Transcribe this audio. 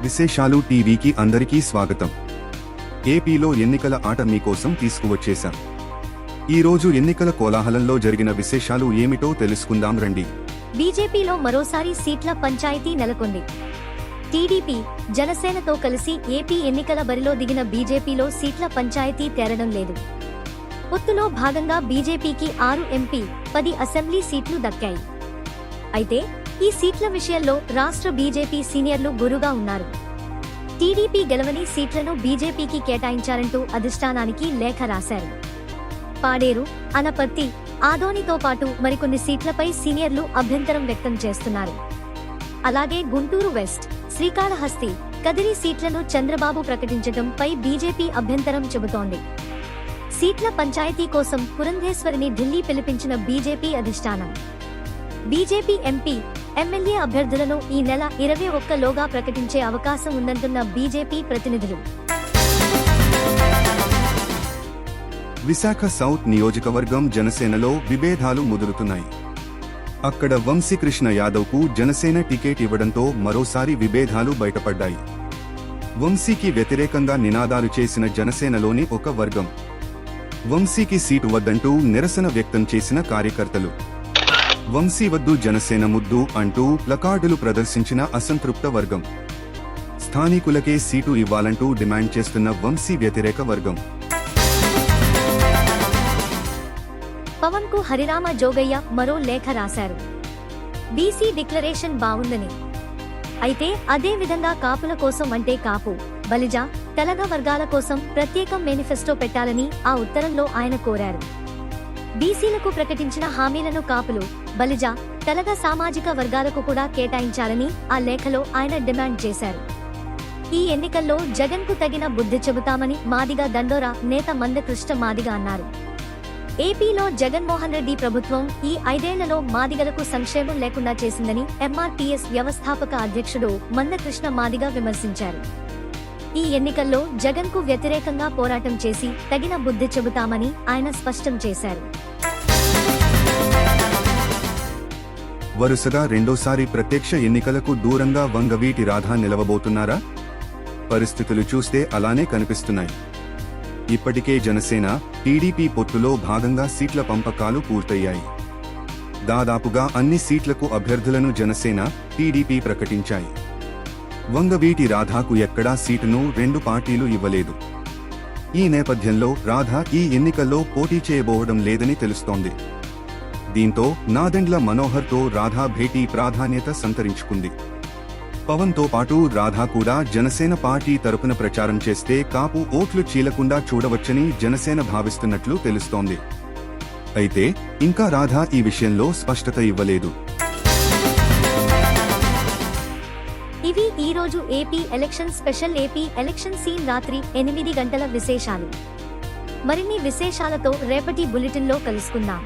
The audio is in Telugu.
విశేషాలు టీవీకి అందరికీ స్వాగతం. ఏపీలో ఎన్నికల ఆట మీకోసం తీసుకువచ్చేశాం. ఈరోజు ఎన్నికల కోలాహలంలో జరిగిన విశేషాలు ఏమిటో తెలుసుకుందాం రండి. బీజేపీలో మరోసారి సీట్ల పంచాయతీ నెలకొంది. టీడీపీ, జనసేనతో కలిసి ఏపీ ఎన్నికల బరిలో దిగిన బీజేపీలో సీట్ల పంచాయతీ తేరడం లేదు. పొత్తులో భాగంగా బీజేపీకి 6 ఎంపీ, 10 అసెంబ్లీ సీట్లు దక్కాయి. అయితే ఈ సీట్ల విషయంలో రాష్ట్ర బీజేపీ సీనియర్లు గురుగా ఉన్నారు. టీడీపీ గెలవని సీట్లను బీజేపీకి కేటాయించారంటూ అధిష్టానానికి లేఖ రాశారు. పాడేరు, అనపర్తి, ఆదోనితో పాటు మరికొన్ని సీట్లపై సీనియర్లు అభ్యంతరం వ్యక్తం చేస్తున్నారు. అలాగే గుంటూరు వెస్ట్, శ్రీకాళహస్తి, కదిరి సీట్లను చంద్రబాబు ప్రకటించడంపై బీజేపీ అభ్యంతరం చెబుతోంది. సీట్ల పంచాయతీ కోసం పురంధేశ్వరిని ఢిల్లీ పిలిపించిన బీజేపీ అధిష్టానం. బీజేపీ ఎంపీ, ఎమ్మెల్యే అభ్యర్థులను ఈ నెల 21లోగా ప్రకటించే అవకాశం ఉందంటున్న బీజేపీ ప్రతినిధులు. విశాఖ సౌత్ నియోజకవర్గం జనసేనలో విభేదాలు ముదురుతున్నాయి. అక్కడ వంశీకృష్ణ యాదవ్కు జనసేన టికెట్ ఇవ్వడంతో మరోసారి విభేదాలు బయటపడ్డాయి. వంశీకి వ్యతిరేకంగా నినాదాలు చేసిన జనసేనలోని ఒక వర్గం, వంశీకి సీటు వద్దంటూ నిరసన వ్యక్తం చేసిన కార్యకర్తలు, వంశీ వద్దు జనసేన ముద్దు అంటూ ప్లకార్డులు ప్రదర్శించిన అసంతృప్త వర్గం, స్థానికులకే సీటు ఇవ్వాలంటూ డిమాండ్ చేస్తున్న వంశీ వ్యతిరేక వర్గం. పవన్ కు హరిరామ జోగయ్య మరో లేఖ రాశారు. బీసీ డిక్లరేషన్ బావుందని, అయితే అదే విధంగా కాపుల కోసం అంటే కాపు, బలిజ, తెలగ వర్గాల కోసం ప్రత్యేక మేనిఫెస్టో పెట్టాలని ఆ ఉత్తరంలో ఆయన కోరారు. బీసీలకు ప్రకటించిన హామీలను కాపులు, బలిజ, తెలగ సామాజిక వర్గాలకు కూడా కేటాయించాలని ఆ లేఖలో ఆయన డిమాండ్ చేశారు. ఈ ఎన్నికల్లో జగన్ కు తగిన బుద్ధి చెబుతామని మాదిగ దండోరా నేత మందకృష్ణ మాదిగ అన్నారు. ఏపీలో జగన్మోహన్ రెడ్డి ప్రభుత్వం ఈ 5 ఏళ్లలో మాదిగలకు సంక్షేమం లేకుండా చేసిందని ఎంఆర్పీఎస్ వ్యవస్థాపక అధ్యక్షుడు మందకృష్ణ మాదిగ విమర్శించారు. ఈ ఎన్నికల్లో జగన్ కు వ్యతిరేకంగా పోరాటం చేసి తగిన బుద్ధి చెబుతామని ఆయన స్పష్టం చేశారు. వరుసగా రెండోసారి ప్రత్యక్ష ఎన్నికలకు దూరంగా వంగవీటి రాధా నిలవబోతున్నారా? పరిస్థితులు చూస్తే అలానే కనిపిస్తున్నాయి. ఇప్పటికే జనసేన, టీడీపీ పొత్తులో భాగంగా సీట్ల పంపకాలు పూర్తయ్యాయి. దాదాపుగా అన్ని సీట్లకు అభ్యర్థులను జనసేన, టీడీపీ ప్రకటించాయి. వంగవీటి రాధాకు ఎక్కడా సీటును 2 పార్టీలు ఇవ్వలేదు. ఈ నేపథ్యంలో రాధా ఈ ఎన్నికల్లో పోటీ చేయబోవడం లేదని తెలుస్తోంది. దీంతో నాదెండ్ల మనోహర్తో రాధా భేటీ ప్రాధాన్యత సంతరించుకుంది. పవన్తో పాటు రాధా కూడా జనసేన పార్టీ తరపున ప్రచారం చేస్తే కాపు ఓట్లు చీలకుండా చూడవచ్చని జనసేన భావిస్తున్నట్లు తెలుస్తోంది. అయితే ఇంకా రాధా ఈ విషయంలో స్పష్టత ఇవ్వలేదు. ఇవి ఈరోజు AP election special. AP election scene రాత్రి 8 గంటల విశేషాలు. మరిన్ని విశేషాలతో రేపటి బులెటిన్లో కలుసుకుందాం.